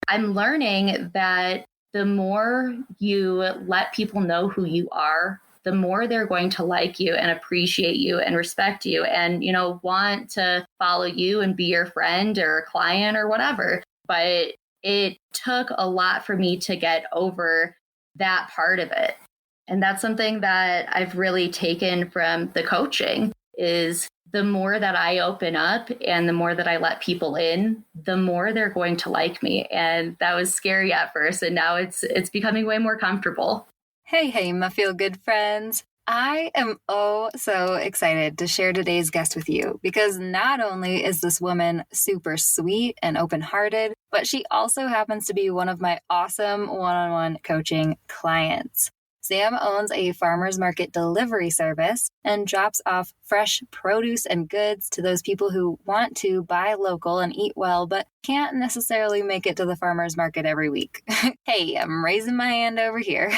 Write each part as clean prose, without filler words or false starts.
I'm learning that the more you let people know who you are, the more they're going to like you and appreciate you and respect you and, want to follow you and be your friend or client or whatever. But it took a lot for me to get over that part of it. And that's something that I've really taken from the coaching is the more that I open up and the more that I let people in, the more they're going to like me. And that was scary at first. And now it's becoming way more comfortable. Hey, my feel good friends. I am so excited to share today's guest with you because not only is this woman super sweet and open-hearted, but she also happens to be one of my awesome one-on-one coaching clients. Sam owns a farmer's market delivery service and drops off fresh produce and goods to those people who want to buy local and eat well, but can't necessarily make it to the farmer's market every week. Hey, I'm raising my hand over here.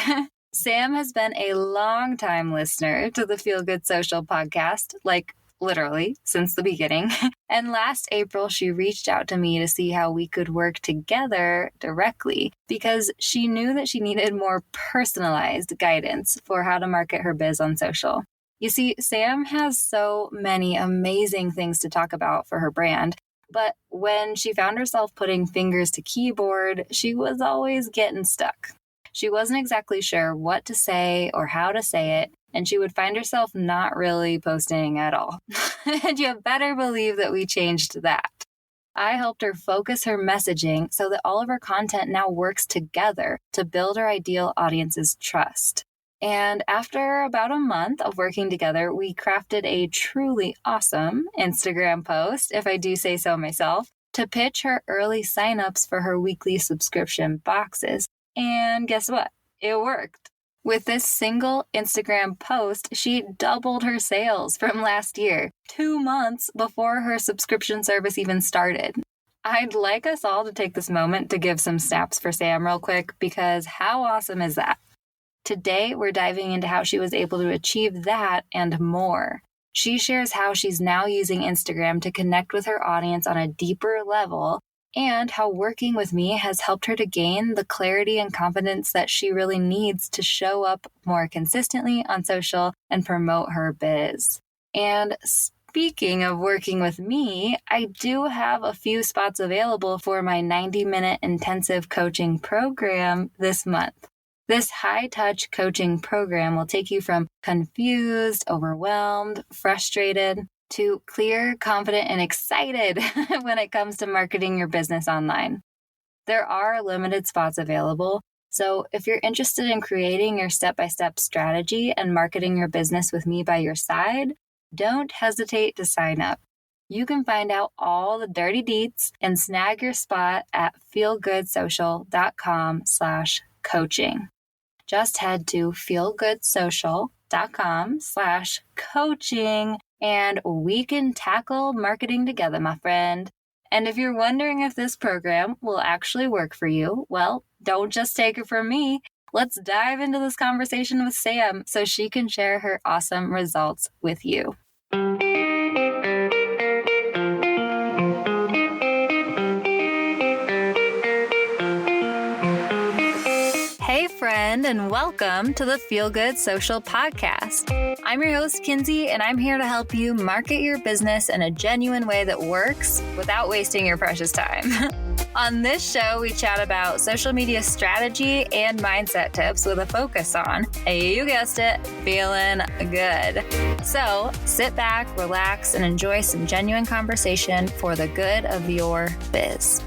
Sam has been a long-time listener to the Feel Good Social podcast, like literally since the beginning. And last April, she reached out to me to see how we could work together directly because she knew that she needed more personalized guidance for how to market her biz on social. You see, Sam has so many amazing things to talk about for her brand, but when she found herself putting fingers to keyboard, she was always getting stuck. She wasn't exactly sure what to say or how to say it, and she would find herself not really posting at all. And you better believe that we changed that. I helped her focus her messaging so that all of her content now works together to build her ideal audience's trust. And after about a month of working together, we crafted a truly awesome Instagram post, if I do say so myself, to pitch her early signups for her weekly subscription boxes. And guess what? It worked. With this single Instagram post, she doubled her sales from last year, 2 months before her subscription service even started. I'd like us all to take this moment to give some snaps for Sam real quick, because how awesome is that? Today, we're diving into how she was able to achieve that and more. She shares how she's now using Instagram to connect with her audience on a deeper level, and how working with me has helped her to gain the clarity and confidence that she really needs to show up more consistently on social and promote her biz. And speaking of working with me, I do have a few spots available for my 90-minute intensive coaching program this month. This high-touch coaching program will take you from confused, overwhelmed, frustrated, to clear, confident, and excited when it comes to marketing your business online. There are limited spots available, so if you're interested in creating your step-by-step strategy and marketing your business with me by your side, don't hesitate to sign up. You can find out all the dirty deets and snag your spot at feelgoodsocial.com/coaching. Just head to feelgoodsocial.com/coaching and we can tackle marketing together, my friend. And if you're wondering if this program will actually work for you, well, don't just take it from me. Let's dive into this conversation with Sam so she can share her awesome results with you. Hey, friend, and welcome to the Feel Good Social Podcast. I'm your host, Kinsey, and I'm here to help you market your business in a genuine way that works without wasting your precious time. On this show, we chat about social media strategy and mindset tips with a focus on, you guessed it, feeling good. So sit back, relax, and enjoy some genuine conversation for the good of your biz.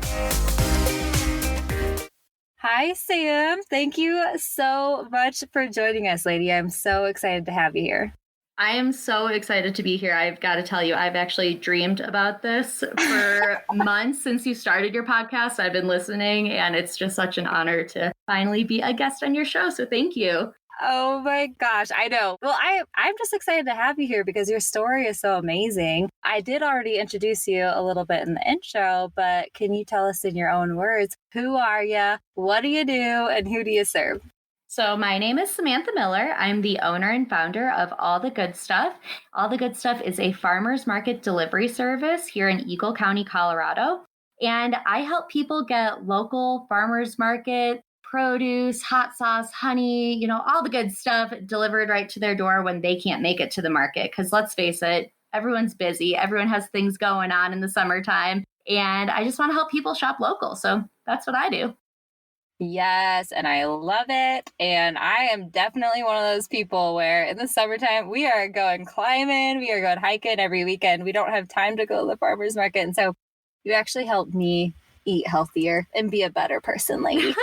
Hi, Sam. Thank you so much for joining us, lady. I'm so excited to have you here. I am so excited to be here. I've got to tell you, I've actually dreamed about this for months since you started your podcast. I've been listening, and it's just such an honor to finally be a guest on your show. So thank you. Oh my gosh, I know. Well, I'm just excited to have you here because your story is so amazing. I did already introduce you a little bit in the intro, but can you tell us in your own words, who are you, what do you do, and who do you serve? So my name is Samantha Miller. I'm the owner and founder of All the Good Stuff. All the Good Stuff is a farmer's market delivery service here in Eagle County, Colorado. And I help people get local farmers market produce, hot sauce, honey, all the good stuff delivered right to their door when they can't make it to the market. Because let's face it, everyone's busy. Everyone has things going on in the summertime. And I just want to help people shop local. So that's what I do. Yes, and I love it. And I am definitely one of those people where in the summertime, we are going climbing, we are going hiking every weekend. We don't have time to go to the farmer's market. And so you actually helped me eat healthier and be a better person, lady.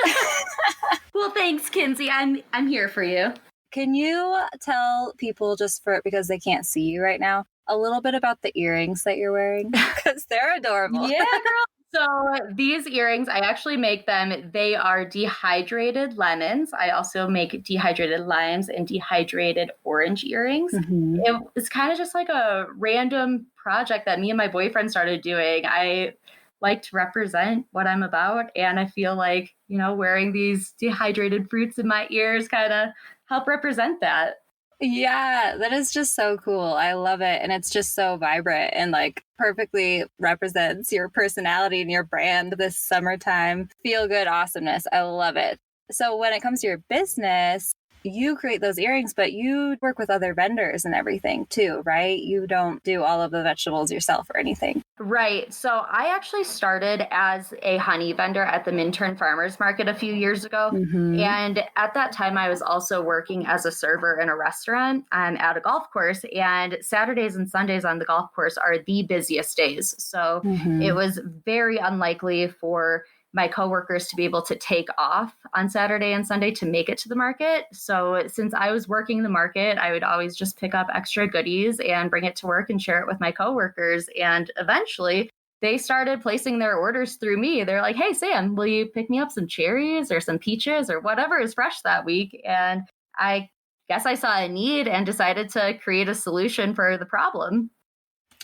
Well, thanks, Kinsey. I'm here for you. Can you tell people, just because they can't see you right now, a little bit about the earrings that you're wearing? Because they're adorable. Yeah, girl. So these earrings, I actually make them. They are dehydrated lemons. I also make dehydrated limes and dehydrated orange earrings. Mm-hmm. It was kind of just like a random project that me and my boyfriend started doing. I like to represent what I'm about. And I feel like, wearing these dehydrated fruits in my ears kind of help represent that. Yeah, that is just so cool. I love it. And it's just so vibrant and like perfectly represents your personality and your brand this summertime feel good awesomeness. I love it. So when it comes to your business, you create those earrings, but you work with other vendors and everything too, right? You don't do all of the vegetables yourself or anything. Right. So I actually started as a honey vendor at the Minturn Farmers Market a few years ago. Mm-hmm. And at that time, I was also working as a server in a restaurant at a golf course. And Saturdays and Sundays on the golf course are the busiest days. So it was very unlikely for my coworkers to be able to take off on Saturday and Sunday to make it to the market. So since I was working the market, I would always just pick up extra goodies and bring it to work and share it with my coworkers. And eventually they started placing their orders through me. They're like, "Hey, Sam, will you pick me up some cherries or some peaches or whatever is fresh that week?" And I guess I saw a need and decided to create a solution for the problem.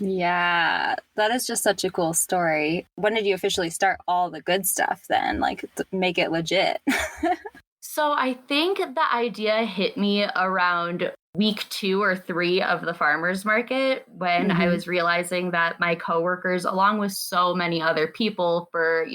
Yeah, that is just such a cool story. When did you officially start all the good stuff then? Like, make it legit? So I think the idea hit me around week 2 or 3 of the farmers market when I was realizing that my coworkers, along with so many other people for,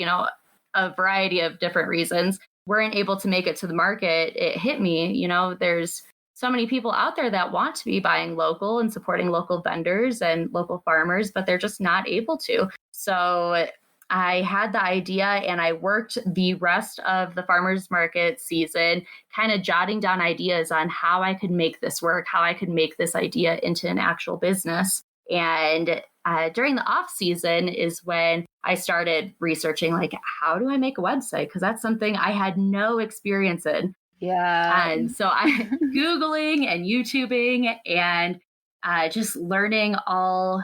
a variety of different reasons, weren't able to make it to the market. It hit me, there's so many people out there that want to be buying local and supporting local vendors and local farmers, but they're just not able to. So I had the idea and I worked the rest of the farmers market season, kind of jotting down ideas on how I could make this work, how I could make this idea into an actual business. And during the off season is when I started researching, like, how do I make a website? Because that's something I had no experience in. Yeah. And so I Googling and YouTubing and just learning all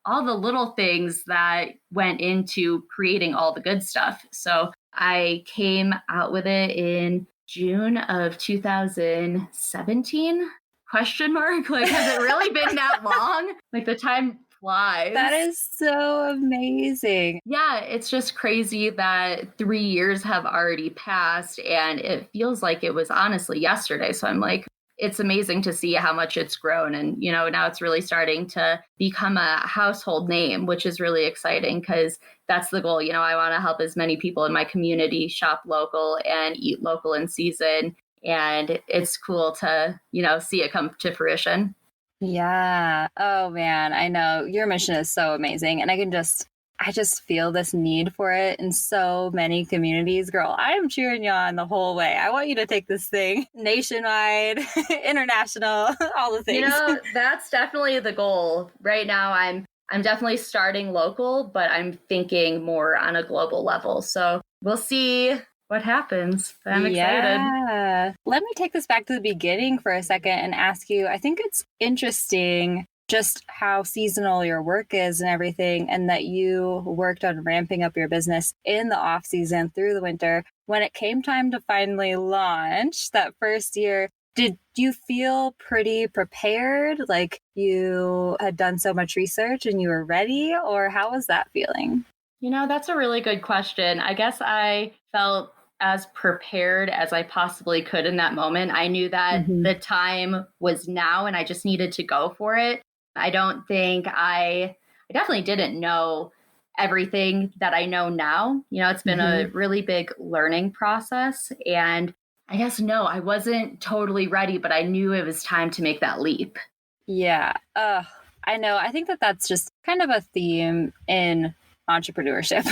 the little things that went into creating all the good stuff. So I came out with it in June of 2017? Question mark? Like, has it really been that long? Like, the time flies. That is so amazing. Yeah, it's just crazy that 3 years have already passed and it feels like it was honestly yesterday. So I'm like, it's amazing to see how much it's grown. And, now it's really starting to become a household name, which is really exciting because that's the goal. I want to help as many people in my community shop local and eat local in season. And it's cool to, see it come to fruition. Yeah. Oh man, I know your mission is so amazing. And I just feel this need for it in so many communities. Girl, I am cheering you on the whole way. I want you to take this thing nationwide, international, all the things. That's definitely the goal. Right now I'm definitely starting local, but I'm thinking more on a global level. So we'll see what happens. But I'm excited. Yeah. Let me take this back to the beginning for a second and ask you, I think it's interesting just how seasonal your work is and everything, and that you worked on ramping up your business in the off season through the winter. When it came time to finally launch that first year, did you feel pretty prepared? Like you had done so much research and you were ready? Or how was that feeling? That's a really good question. I guess I felt as prepared as I possibly could in that moment. I knew that the time was now and I just needed to go for it. I don't think I definitely didn't know everything that I know now. It's been a really big learning process. And I guess, no, I wasn't totally ready, but I knew it was time to make that leap. Yeah. I know. I think that's just kind of a theme in entrepreneurship,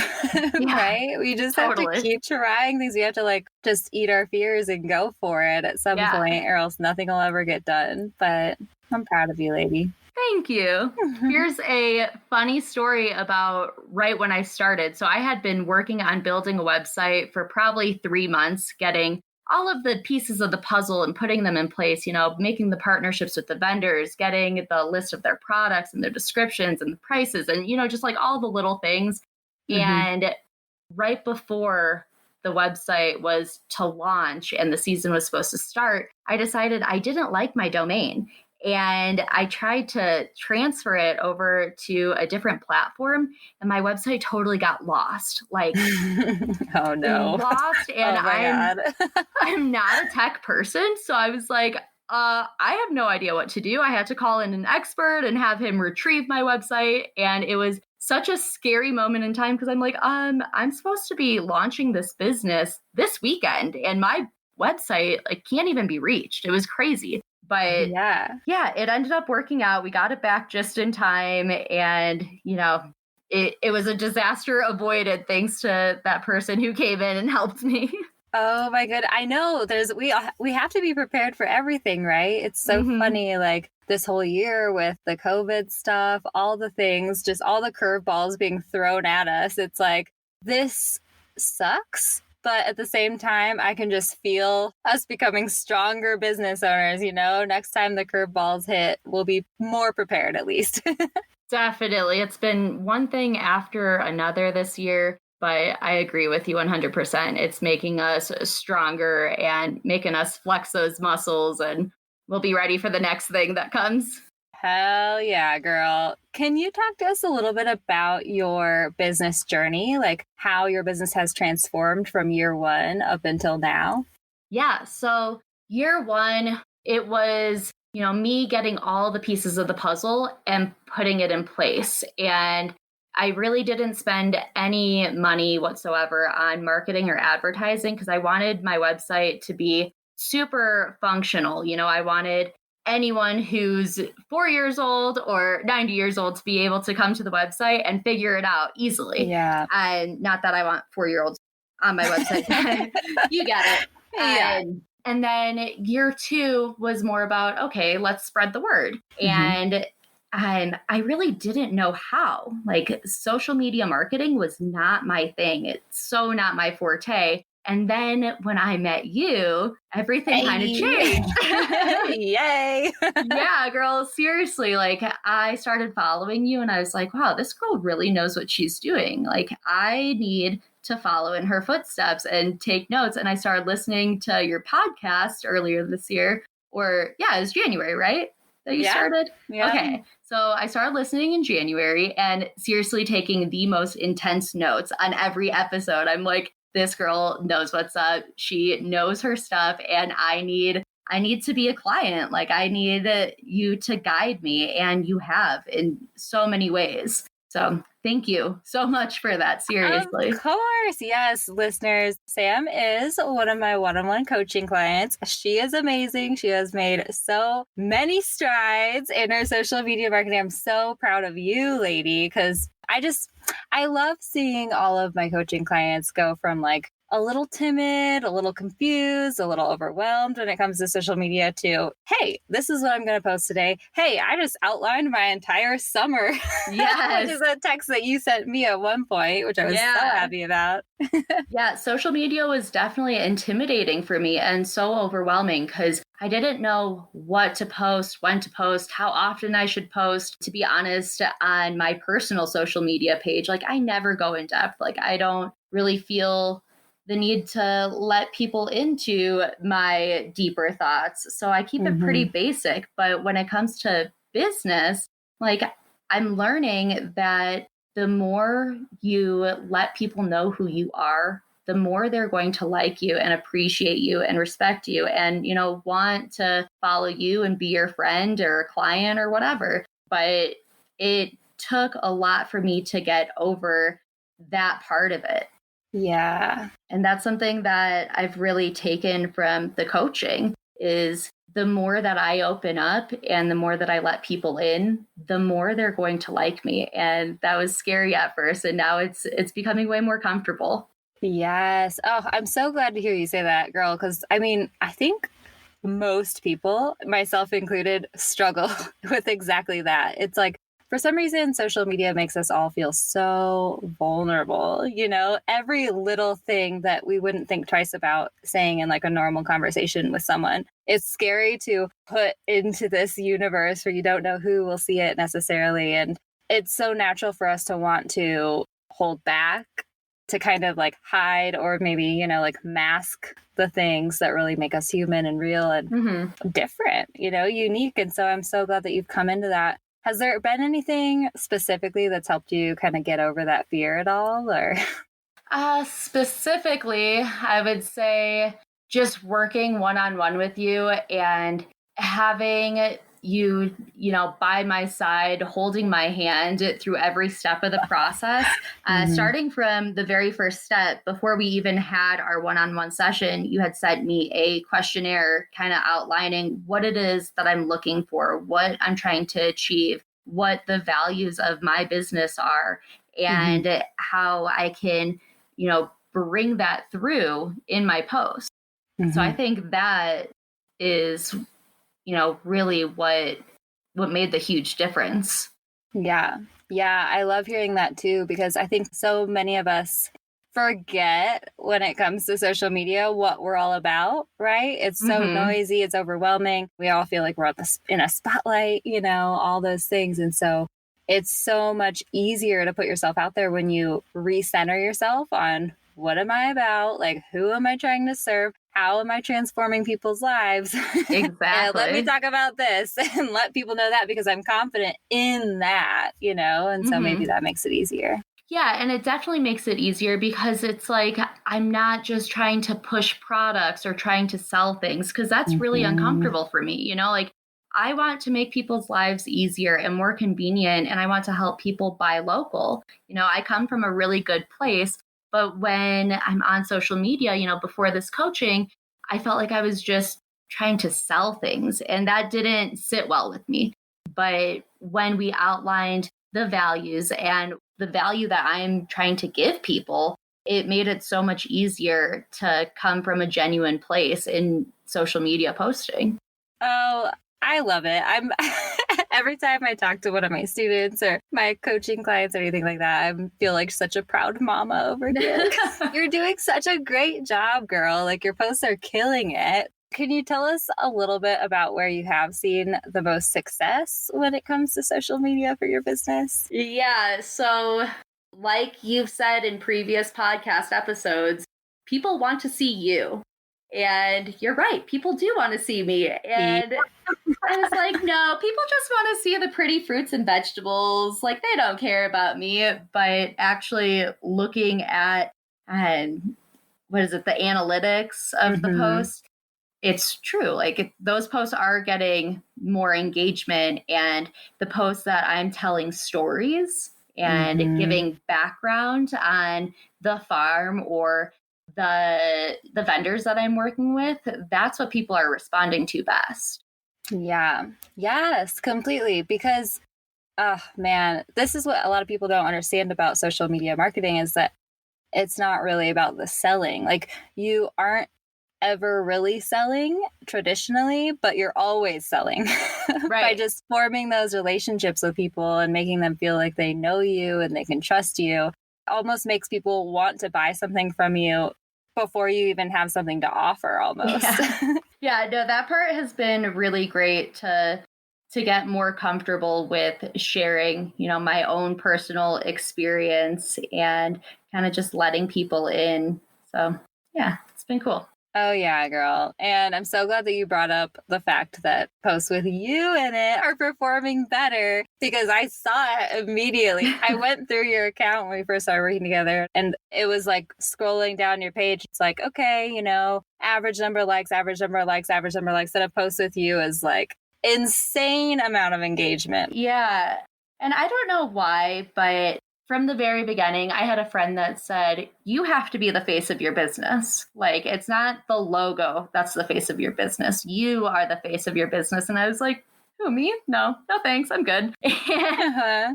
right? We just totally have to keep trying things. We have to just eat our fears and go for it at some point, or else nothing will ever get done. But I'm proud of you, lady. Thank you. Here's a funny story about right when I started. So I had been working on building a website for probably 3 months, getting all of the pieces of the puzzle and putting them in place, making the partnerships with the vendors, getting the list of their products and their descriptions and the prices and, just all the little things. And right before the website was to launch and the season was supposed to start, I decided I didn't like my domain. And I tried to transfer it over to a different platform, and my website totally got lost. Oh no. Lost. And I'm not a tech person. So I was like, I have no idea what to do. I had to call in an expert and have him retrieve my website. And it was such a scary moment in time because I'm like, I'm supposed to be launching this business this weekend, and my website can't even be reached. It was crazy. But yeah, it ended up working out. We got it back just in time. And, it was a disaster avoided thanks to that person who came in and helped me. Oh my good. I know we have to be prepared for everything, right? It's so funny, this whole year with the COVID stuff, all the things, just all the curveballs being thrown at us. It's like, this sucks. But at the same time, I can just feel us becoming stronger business owners, Next time the curveballs hit, we'll be more prepared at least. Definitely. It's been one thing after another this year, but I agree with you 100%. It's making us stronger and making us flex those muscles, and we'll be ready for the next thing that comes. Hell yeah, girl. Can you talk to us a little bit about your business journey, how your business has transformed from year one up until now? Yeah. So year one, it was, me getting all the pieces of the puzzle and putting it in place. And I really didn't spend any money whatsoever on marketing or advertising because I wanted my website to be super functional. I wanted anyone who's 4 years old or 90 years old to be able to come to the website and figure it out easily. Yeah. And not that I want 4-year-olds on my website. You get it. Yeah. And then year two was more about, okay, let's spread the word. And I really didn't know how. Social media marketing was not my thing. It's so not my forte. And then when I met you, everything kind of changed. Yay. Yeah, girl, seriously. I started following you and I was like, wow, this girl really knows what she's doing. I need to follow in her footsteps and take notes. And I started listening to your podcast earlier this year, it was January, right? That you started? Yeah. Okay. So I started listening in January and seriously taking the most intense notes on every episode. I'm like, this girl knows what's up. She knows her stuff, and I need to be a client. I need you to guide me, and you have in so many ways. So thank you so much for that. Seriously. Of course. Yes, listeners. Sam is one of my one-on-one coaching clients. She is amazing. She has made so many strides in her social media marketing. I'm so proud of you, lady, because I love seeing all of my coaching clients go from a little timid, a little confused, a little overwhelmed when it comes to social media to, hey, this is what I'm going to post today. Hey, I just outlined my entire summer. Yes. Which is a text that you sent me at one point, which I was so happy about. Yeah, social media was definitely intimidating for me and so overwhelming because I didn't know what to post, when to post, how often I should post. To be honest, on my personal social media page, I never go in depth. I don't really feel the need to let people into my deeper thoughts. So I keep it pretty basic. But when it comes to business, I'm learning that the more you let people know who you are, the more they're going to like you and appreciate you and respect you and, want to follow you and be your friend or client or whatever. But it took a lot for me to get over that part of it. Yeah. And that's something that I've really taken from the coaching is the more that I open up and the more that I let people in, the more they're going to like me. And that was scary at first. And now it's becoming way more comfortable. Yes. Oh, I'm so glad to hear you say that, girl. Because I mean, I think most people, myself included, struggle with exactly that. It's like, for some reason, social media makes us all feel so vulnerable. Every little thing that we wouldn't think twice about saying in like a normal conversation with someone. It's scary to put into this universe where you don't know who will see it necessarily. And it's so natural for us to want to hold back, to kind of like hide or maybe, like mask the things that really make us human and real and different, unique. And so I'm so glad that you've come into that. Has there been anything specifically that's helped you kind of get over that fear at all, or? Specifically, I would say just working one-on-one with you and having you by my side, holding my hand through every step of the process, starting from the very first step. Before we even had our one-on-one session, you had sent me a questionnaire kind of outlining what it is that I'm looking for, what I'm trying to achieve, what the values of my business are, and how I can, bring that through in my post. So I think that is really what made the huge difference. Yeah. Yeah. I love hearing that too, because I think so many of us forget when it comes to social media what we're all about, right? It's so noisy. It's overwhelming. We all feel like we're in a spotlight, all those things. And so it's so much easier to put yourself out there when you recenter yourself on what am I about? Like, who am I trying to serve? How am I transforming people's lives? Exactly. And let me talk about this and let people know that, because I'm confident in that, and so maybe that makes it easier. Yeah, and it definitely makes it easier because it's like I'm not just trying to push products or trying to sell things, because that's really uncomfortable for me. Like I want to make people's lives easier and more convenient, and I want to help people buy local. I come from a really good place. But when I'm on social media, before this coaching, I felt like I was just trying to sell things, and that didn't sit well with me. But when we outlined the values and the value that I'm trying to give people, it made it so much easier to come from a genuine place in social media posting. Oh, I love it. I'm every time I talk to one of my students or my coaching clients or anything like that, I feel like such a proud mama over here. You're doing such a great job, girl. Like your posts are killing it. Can you tell us a little bit about where you have seen the most success when it comes to social media for your business? Yeah. So like you've said in previous podcast episodes, people want to see you. And you're right. People do want to see me. And I was like, no, people just want to see the pretty fruits and vegetables. Like they don't care about me. But actually looking at, the analytics of the post, it's true. Like those posts are getting more engagement, and the posts that I'm telling stories and giving background on the farm or the vendors that I'm working with, that's what people are responding to best. Yeah. Yes, completely. Because, oh man, this is what a lot of people don't understand about social media marketing, is that it's not really about the selling. Like you aren't ever really selling traditionally, but you're always selling by just forming those relationships with people and making them feel like they know you and they can trust you. It almost makes people want to buy something from you before you even have something to offer almost. Yeah, no, that part has been really great to get more comfortable with sharing, my own personal experience and kind of just letting people in. So yeah, it's been cool. Oh, yeah, girl. And I'm so glad that you brought up the fact that posts with you in it are performing better, because I saw it immediately. I went through your account when we first started working together, and it was like scrolling down your page. It's like, okay, average number of likes, average number of likes, average number of likes. That a post with you is like insane amount of engagement. Yeah. And I don't know why, but from the very beginning, I had a friend that said, you have to be the face of your business. Like, it's not the logo that's the face of your business. You are the face of your business. And I was like, who, me? No, thanks. I'm good.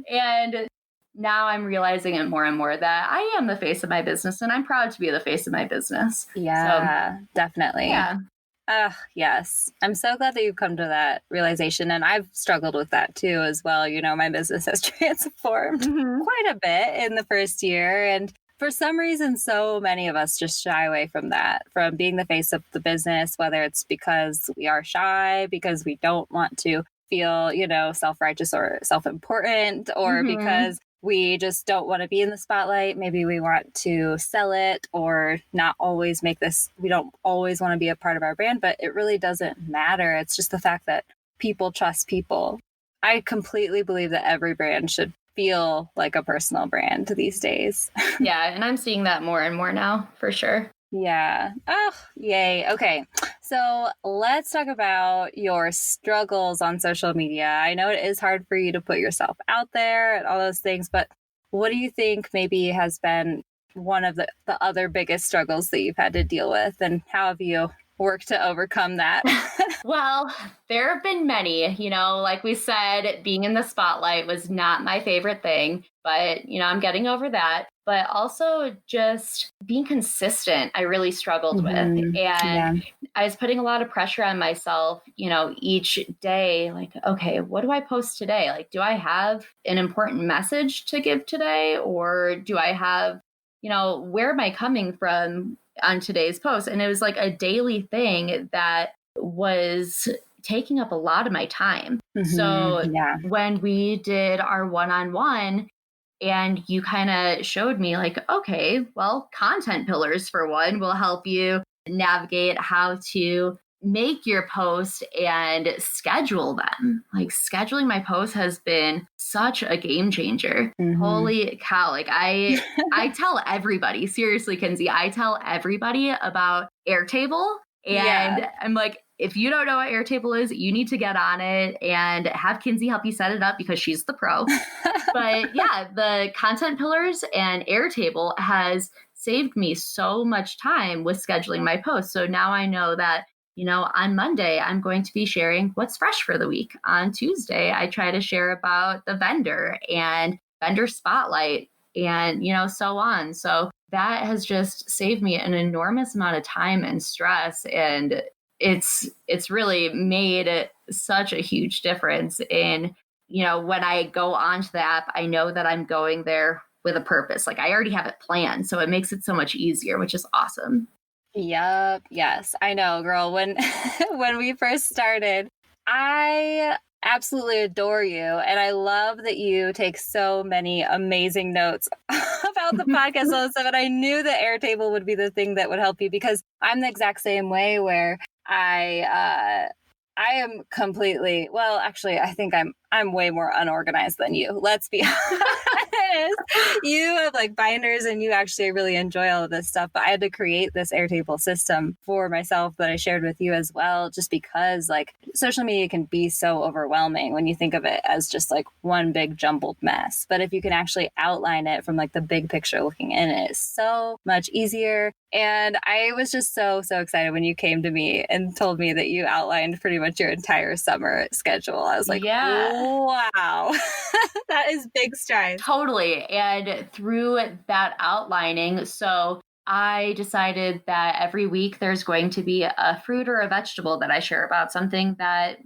And now I'm realizing it more and more that I am the face of my business and I'm proud to be the face of my business. Yeah, definitely. Yeah. Yes. I'm so glad that you've come to that realization. And I've struggled with that too, as well. My business has transformed quite a bit in the first year. And for some reason, so many of us just shy away from that, from being the face of the business, whether it's because we are shy, because we don't want to feel, self-righteous or self-important, or because we just don't want to be in the spotlight. Maybe we want to sell it or not always we don't always want to be a part of our brand, but it really doesn't matter. It's just the fact that people trust people. I completely believe that every brand should feel like a personal brand these days. Yeah, and I'm seeing that more and more now, for sure. Yeah. Oh, yay. Okay. So let's talk about your struggles on social media. I know it is hard for you to put yourself out there and all those things, but what do you think maybe has been one of the other biggest struggles that you've had to deal with, and how have you worked to overcome that? Well, there have been many, like we said, being in the spotlight was not my favorite thing, but, I'm getting over that. But also just being consistent, I really struggled with. And I was putting a lot of pressure on myself, each day, like, okay, what do I post today? Like, do I have an important message to give today? Or do I have, where am I coming from on today's post? And it was like a daily thing that was taking up a lot of my time. So when we did our one-on-one, and you kind of showed me like, okay, well, content pillars for one will help you navigate how to make your post and schedule them. Like, scheduling my posts has been such a game changer. Holy cow. Like, I tell everybody, seriously, Kinsey, I tell everybody about Airtable. And I'm like, if you don't know what Airtable is, you need to get on it and have Kinsey help you set it up because she's the pro. But yeah, the content pillars and Airtable has saved me so much time with scheduling my posts. So now I know that, on Monday, I'm going to be sharing what's fresh for the week. On Tuesday, I try to share about the vendor and vendor spotlight and, so on. So that has just saved me an enormous amount of time and stress. And it's really made such a huge difference in, when I go onto the app, I know that I'm going there with a purpose. Like, I already have it planned. So it makes it so much easier, which is awesome. Yep. Yes, I know, girl. When we first started, I absolutely adore you. And I love that you take so many amazing notes about the podcast and all this stuff. And I knew that Airtable would be the thing that would help you, because I'm the exact same way, where I am completely, well, actually, I think I'm way more unorganized than you. Let's be honest. You have like binders and you actually really enjoy all of this stuff. But I had to create this Airtable system for myself that I shared with you as well, just because like social media can be so overwhelming when you think of it as just like one big jumbled mess. But if you can actually outline it from like the big picture looking in, it is so much easier. And I was just so excited when you came to me and told me that you outlined pretty much your entire summer schedule. I was like, wow, that is big strides. Totally. And through that outlining, so I decided that every week there's going to be a fruit or a vegetable that I share about, something that,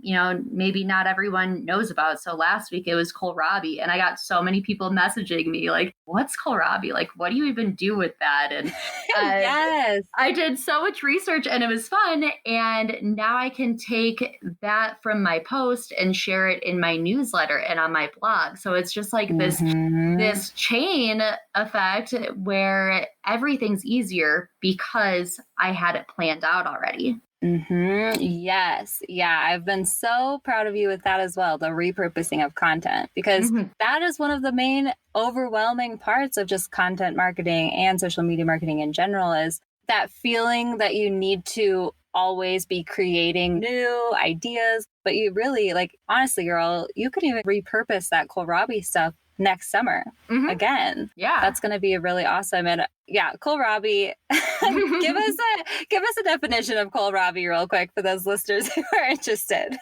maybe not everyone knows about. So last week it was kohlrabi, and I got so many people messaging me like, what's kohlrabi? Like, what do you even do with that? And yes, I did so much research and it was fun. And now I can take that from my post and share it in my newsletter and on my blog. So it's just like this chain effect where everything's easier because I had it planned out already. Yes. Yeah. I've been so proud of you with that as well. The repurposing of content, because that is one of the main overwhelming parts of just content marketing and social media marketing in general, is that feeling that you need to always be creating new ideas, but you really, like, honestly, girl, you could even repurpose that kohlrabi stuff next summer again. Yeah. That's going to be really awesome. And yeah, kohlrabi, give us a definition of kohlrabi real quick for those listeners who are interested.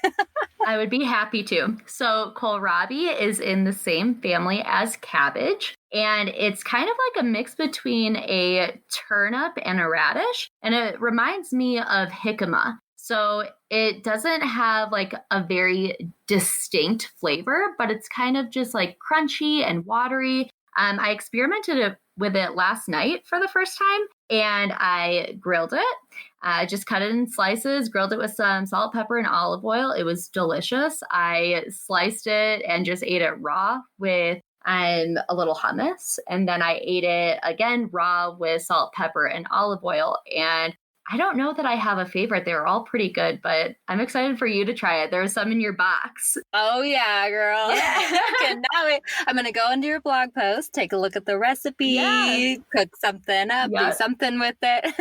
I would be happy to. So kohlrabi is in the same family as cabbage, and it's kind of like a mix between a turnip and a radish, and it reminds me of jicama. So it doesn't have like a very distinct flavor, but it's kind of just like crunchy and watery. I experimented with it last night for the first time, and I grilled it. I just cut it in slices, grilled it with some salt, pepper, and olive oil. It was delicious. I sliced it and just ate it raw with a little hummus. And then I ate it again raw with salt, pepper, and olive oil. And I don't know that I have a favorite. They were all pretty good, but I'm excited for you to try it. There's some in your box. Oh, yeah, girl. Yeah. Cannot wait. I'm going to go into your blog post, take a look at the recipe, cook something up, do something with it.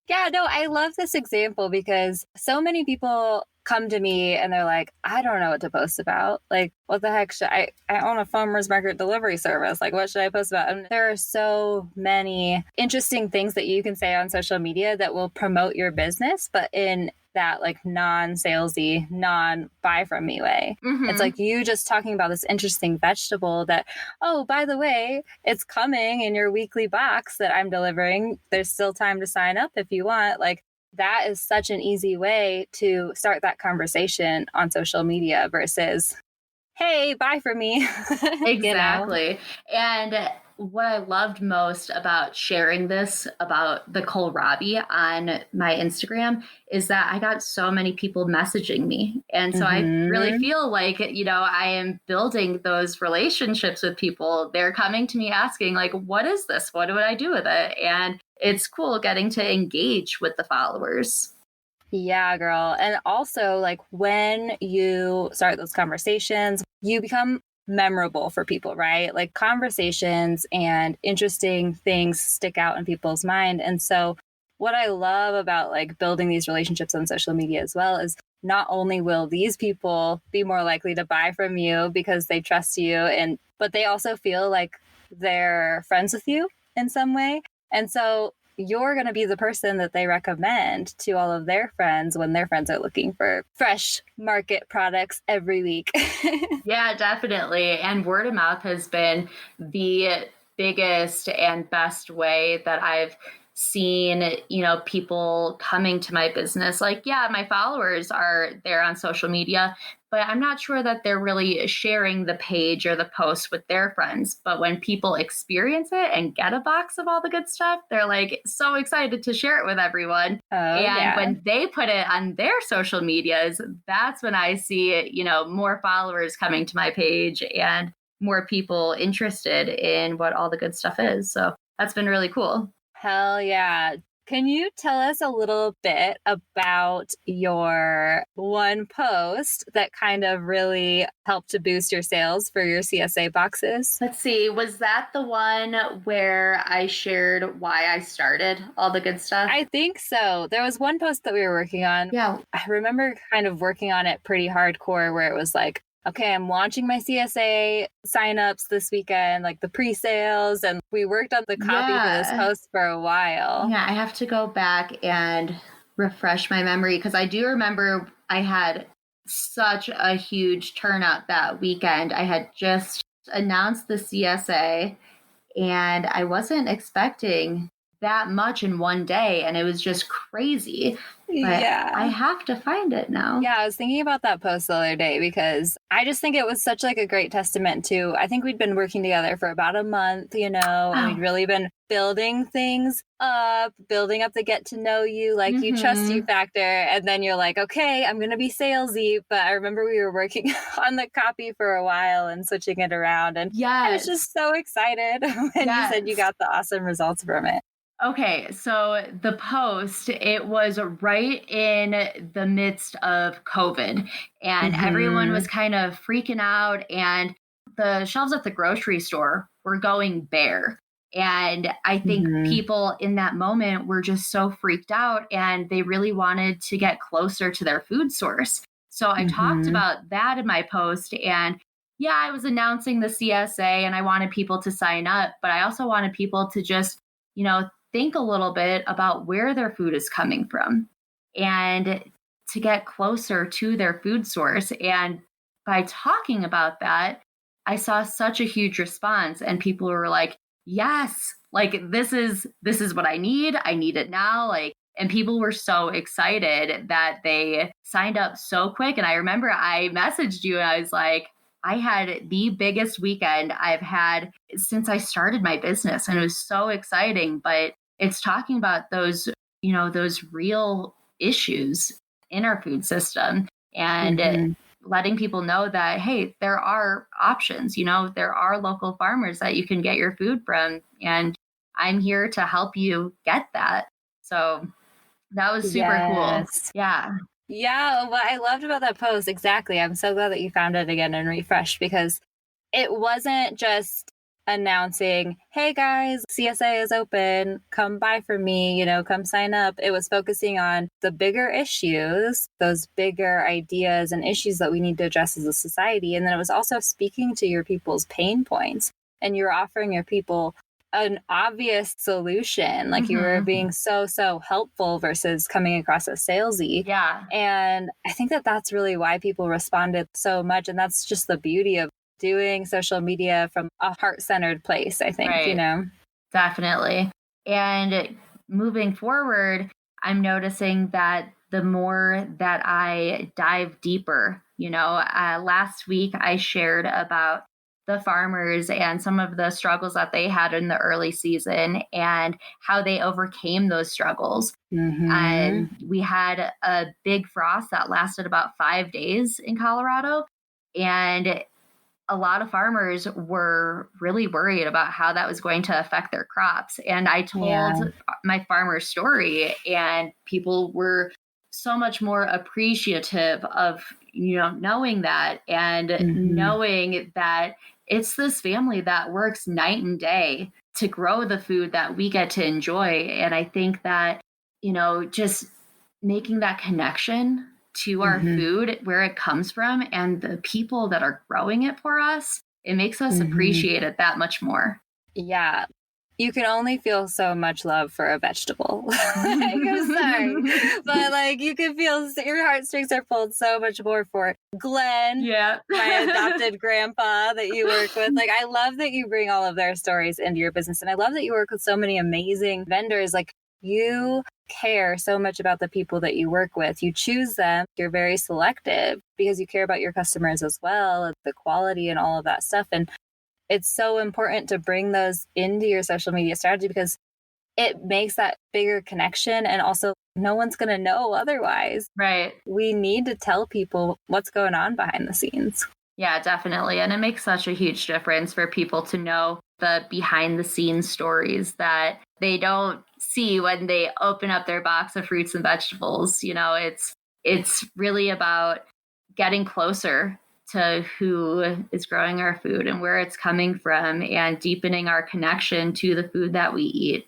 Yeah, no, I love this example because so many people come to me and they're like, I don't know what to post about. Like, what the heck should I own a farmer's market delivery service. Like, what should I post about? And there are so many interesting things that you can say on social media that will promote your business, but in that like non-salesy, non-buy from me way. It's like you just talking about this interesting vegetable that, oh, by the way, it's coming in your weekly box that I'm delivering. There's still time to sign up if you want. Like, that is such an easy way to start that conversation on social media versus, hey, buy from me. Exactly. You know? And what I loved most about sharing this about the kohlrabi on my Instagram is that I got so many people messaging me. And so I really feel like, you know, I am building those relationships with people. They're coming to me asking, like, what is this? What do I do with it? And it's cool getting to engage with the followers. Yeah, girl. And also, like, when you start those conversations, you become memorable for people, right? Like, conversations and interesting things stick out in people's mind. And so what I love about like building these relationships on social media as well is not only will these people be more likely to buy from you because they trust you, but they also feel like they're friends with you in some way. And so you're going to be the person that they recommend to all of their friends when their friends are looking for fresh market products every week. Yeah, definitely. And word of mouth has been the biggest and best way that I've seen, you know, people coming to my business. Like, yeah, my followers are there on social media, but I'm not sure that they're really sharing the page or the post with their friends. But when people experience it and get a box of all the good stuff, they're like so excited to share it with everyone. When they put it on their social medias, that's when I see, you know, more followers coming to my page and more people interested in what all the good stuff is. So that's been really cool. Hell yeah. Can you tell us a little bit about your one post that kind of really helped to boost your sales for your CSA boxes? Let's see. Was that the one where I shared why I started all the good stuff? I think so. There was one post that we were working on. Yeah. I remember kind of working on it pretty hardcore where it was like, okay, I'm launching my CSA signups this weekend, like the pre-sales, and we worked on the copy for this post for a while. Yeah, I have to go back and refresh my memory because I do remember I had such a huge turnout that weekend. I had just announced the CSA and I wasn't expecting that much in one day, and it was just crazy. But yeah, I have to find it now. Yeah, I was thinking about that post the other day because I just think it was such like a great testament to, I think we'd been working together for about a month, you know, and we'd really been building things up, building up the get to know you, like you trust you factor. And then you're like, okay, I'm going to be salesy. But I remember we were working on the copy for a while and switching it around. And I was just so excited when you said you got the awesome results from it. Okay, so the post, it was right in the midst of COVID and everyone was kind of freaking out and the shelves at the grocery store were going bare. And I think people in that moment were just so freaked out and they really wanted to get closer to their food source. So I talked about that in my post. And yeah, I was announcing the CSA and I wanted people to sign up, but I also wanted people to just, think a little bit about where their food is coming from and to get closer to their food source. And by talking about that, I saw such a huge response and people were like, yes, like this is what I need. I need it now. And people were so excited that they signed up so quick. And I remember I messaged you and I was like, I had the biggest weekend I've had since I started my business. And it was so exciting, but it's talking about those real issues in our food system and letting people know that, hey, there are options, there are local farmers that you can get your food from. And I'm here to help you get that. So that was super cool. Yeah. Yeah. What I loved about that post, exactly. I'm so glad that you found it again and refreshed, because it wasn't just announcing, hey guys, CSA is open, come buy from me, come sign up. It was focusing on the bigger issues, those bigger ideas and issues that we need to address as a society. And then it was also speaking to your people's pain points, and you're offering your people an obvious solution. Like you were being so helpful versus coming across as salesy. Yeah. And I think that that's really why people responded so much. And that's just the beauty of doing social media from a heart-centered place, I think, right. Definitely. And moving forward, I'm noticing that the more that I dive deeper, last week I shared about the farmers and some of the struggles that they had in the early season and how they overcame those struggles. And we had a big frost that lasted about 5 days in Colorado. And a lot of farmers were really worried about how that was going to affect their crops. And I told my farmer story, and people were so much more appreciative of, knowing that and knowing that it's this family that works night and day to grow the food that we get to enjoy. And I think that, just making that connection to our food, where it comes from, and the people that are growing it for us, it makes us appreciate it that much more. Yeah. You can only feel so much love for a vegetable. I'm sorry. But you can feel your heartstrings are pulled so much more for Glenn, my adopted grandpa that you work with. I love that you bring all of their stories into your business. And I love that you work with so many amazing vendors. You care so much about the people that you work with. You choose them. You're very selective because you care about your customers as well, the quality and all of that stuff. And it's so important to bring those into your social media strategy because it makes that bigger connection. And also, no one's going to know otherwise. Right. We need to tell people what's going on behind the scenes. Yeah, definitely. And it makes such a huge difference for people to know the behind the scenes stories that they don't see when they open up their box of fruits and vegetables. It's really about getting closer to who is growing our food and where it's coming from and deepening our connection to the food that we eat.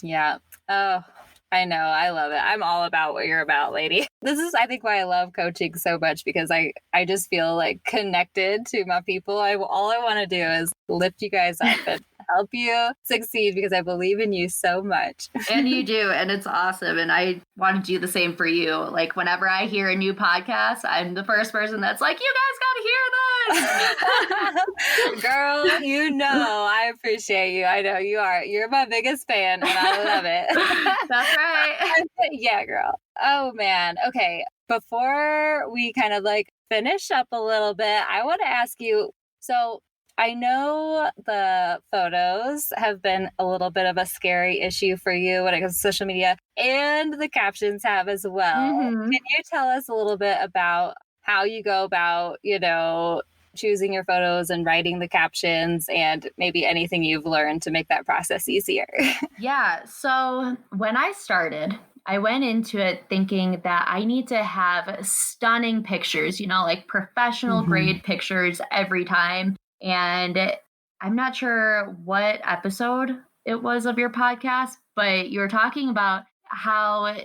Yeah. Oh, I know. I love it. I'm all about what you're about, lady. This is, I think, why I love coaching so much, because I just feel connected to my people. All I want to do is lift you guys up and help you succeed, because I believe in you so much. And you do. And it's awesome. And I want to do the same for you. Whenever I hear a new podcast, I'm the first person that's like, you guys got to hear this. Girl, I appreciate you. I know you are. You're my biggest fan and I love it. That's right. Yeah, girl. Oh, man. Okay. Before we kind of finish up a little bit, I want to ask you, so I know the photos have been a little bit of a scary issue for you when it comes to social media, and the captions have as well. Can you tell us a little bit about how you go about, choosing your photos and writing the captions, and maybe anything you've learned to make that process easier? Yeah. So when I started, I went into it thinking that I need to have stunning pictures, professional grade pictures every time. And I'm not sure what episode it was of your podcast, but you were talking about how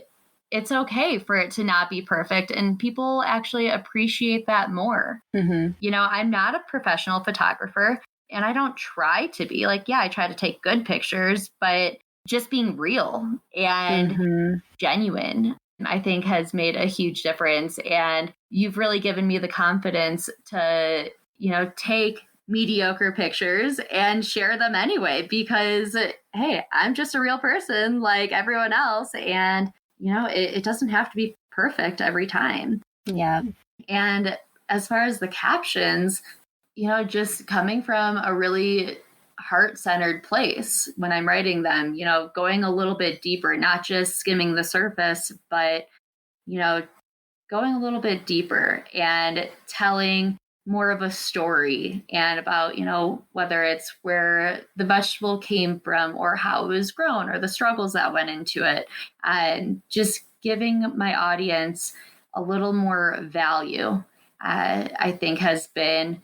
it's okay for it to not be perfect and people actually appreciate that more. You know, I'm not a professional photographer and I don't try to be. Like, yeah, I try to take good pictures, but just being real and genuine, I think has made a huge difference. And you've really given me the confidence to, you know, take mediocre pictures and share them anyway, because, hey, I'm just a real person like everyone else. And, you know, it doesn't have to be perfect every time. Yeah. And as far as the captions, you know, just coming from a really heart-centered place when I'm writing them, you know, going a little bit deeper, not just skimming the surface, but, you know, going a little bit deeper and telling more of a story and about, you know, whether it's where the vegetable came from or how it was grown or the struggles that went into it, and just giving my audience a little more value, I think has been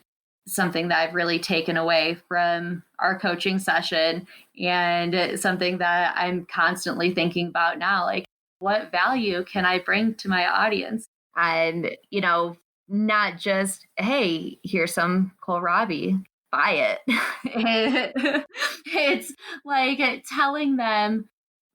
something that I've really taken away from our coaching session, and something that I'm constantly thinking about now. Like, what value can I bring to my audience? And, you know, not just, hey, here's some kohlrabi, buy it. It's like telling them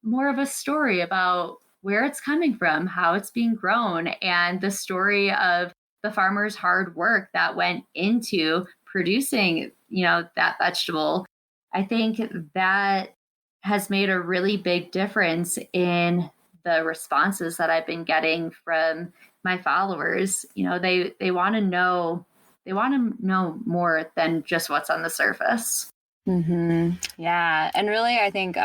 more of a story about where it's coming from, how it's being grown, and the story of the farmer's hard work that went into producing, you know, that vegetable. I think that has made a really big difference in the responses that I've been getting from my followers. You know, they want to know, more than just what's on the surface. Yeah. And really, I think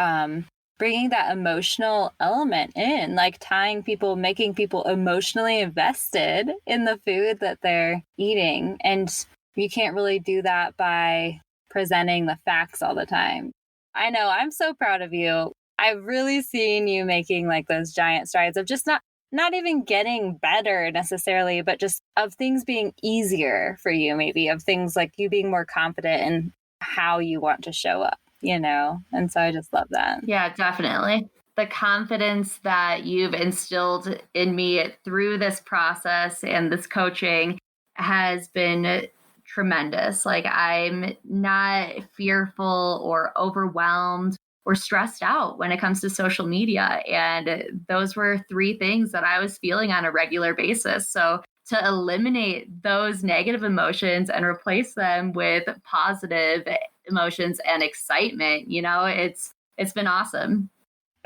bringing that emotional element in, like tying people, making people emotionally invested in the food that they're eating. And you can't really do that by presenting the facts all the time. I know, I'm so proud of you. I've really seen you making like those giant strides of just not even getting better necessarily, but just of things being easier for you, maybe of things like you being more confident in how you want to show up, you know? And so I just love that. Yeah, definitely. The confidence that you've instilled in me through this process and this coaching has been tremendous. Like, I'm not fearful or overwhelmed or stressed out when it comes to social media. And those were 3 things that I was feeling on a regular basis. So to eliminate those negative emotions and replace them with positive emotions and excitement, you know, it's been awesome.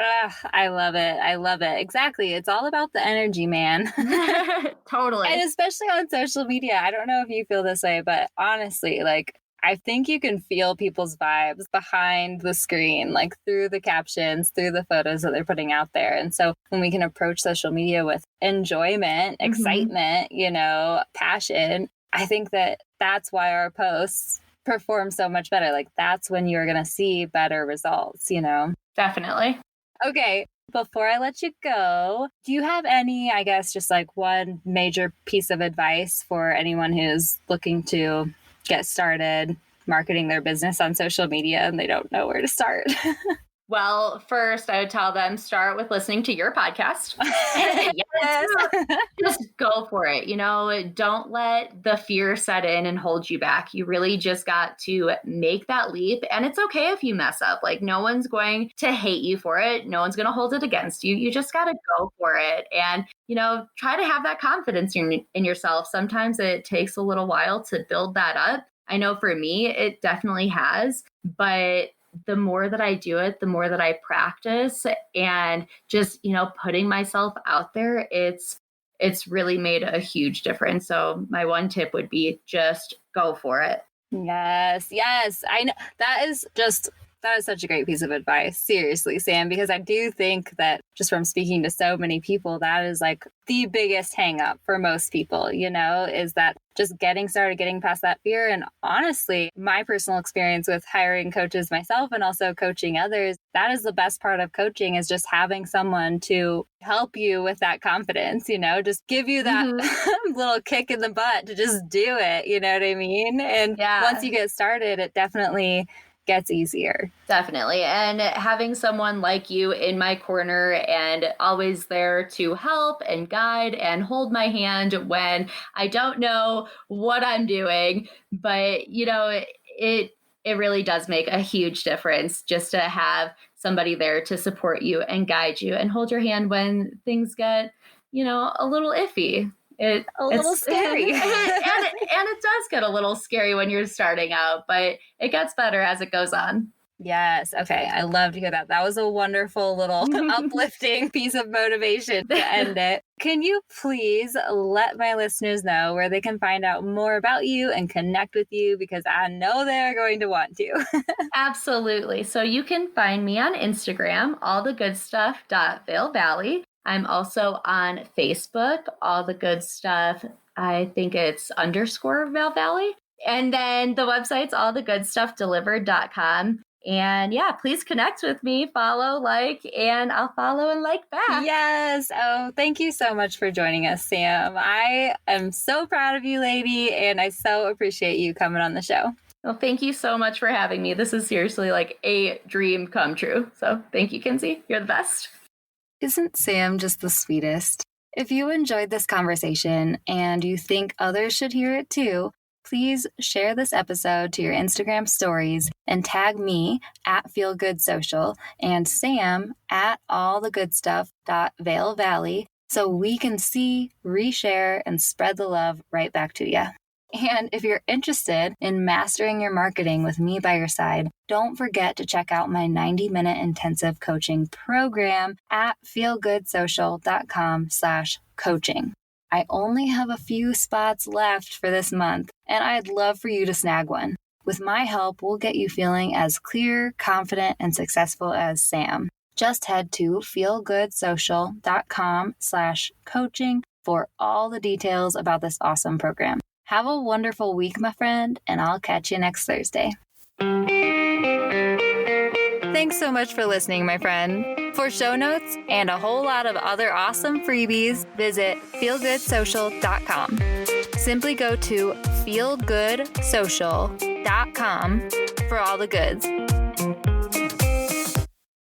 I love it. I love it. Exactly. It's all about the energy, man. Totally. And especially on social media. I don't know if you feel this way, but honestly, like, I think you can feel people's vibes behind the screen, like through the captions, through the photos that they're putting out there. And so when we can approach social media with enjoyment, excitement, you know, passion, I think that that's why our posts perform so much better. Like, that's when you're going to see better results, you know? Definitely. Okay. Before I let you go, do you have any, I guess, just like one major piece of advice for anyone who's looking to get started marketing their business on social media and they don't know where to start? Well, first, I would tell them start with listening to your podcast. Yes. Just go for it. You know, don't let the fear set in and hold you back. You really just got to make that leap. And it's okay if you mess up. Like, no one's going to hate you for it. No one's going to hold it against you. You just got to go for it. And, you know, try to have that confidence in yourself. Sometimes it takes a little while to build that up. I know for me, it definitely has. But the more that I do it, the more that I practice and just, you know, putting myself out there, it's really made a huge difference. So my one tip would be just go for it. Yes. I know that is just That is such a great piece of advice. Seriously, Sam, because I do think that just from speaking to so many people, that is like the biggest hang up for most people, is that just getting started, getting past that fear. And honestly, my personal experience with hiring coaches myself and also coaching others, that is the best part of coaching, is just having someone to help you with that confidence, just give you that little kick in the butt to just do it. You know what I mean? And once you get started, it definitely gets easier. Definitely. And having someone like you in my corner and always there to help and guide and hold my hand when I don't know what I'm doing. But, it really does make a huge difference just to have somebody there to support you and guide you and hold your hand when things get, a little iffy. A little scary. and it does get a little scary when you're starting out, but it gets better as it goes on. Yes. Okay. I love to hear that. That was a wonderful little uplifting piece of motivation to end it. Can you please let my listeners know where they can find out more about you and connect with you? Because I know they're going to want to. Absolutely. So you can find me on Instagram, allthegoodstuff.ValeValley. I'm also on Facebook, All the Good Stuff. I think it's _ Valley. And then the website's allthegoodstuffdelivered.com. And please connect with me, follow, and I'll follow and like back. Yes. Oh, thank you so much for joining us, Sam. I am so proud of you, lady, and I so appreciate you coming on the show. Well, thank you so much for having me. This is seriously like a dream come true. So thank you, Kinsey. You're the best. Isn't Sam just the sweetest? If you enjoyed this conversation and you think others should hear it too, please share this episode to your Instagram stories and tag me at FeelGoodSocial and Sam at allthegoodstuff.ValeValley so we can see, reshare, and spread the love right back to you. And if you're interested in mastering your marketing with me by your side, don't forget to check out my 90-minute intensive coaching program at feelgoodsocial.com/coaching. I only have a few spots left for this month, and I'd love for you to snag one. With my help, we'll get you feeling as clear, confident, and successful as Sam. Just head to feelgoodsocial.com/coaching for all the details about this awesome program. Have a wonderful week, my friend, and I'll catch you next Thursday. Thanks so much for listening, my friend. For show notes and a whole lot of other awesome freebies, visit feelgoodsocial.com. Simply go to feelgoodsocial.com for all the goods.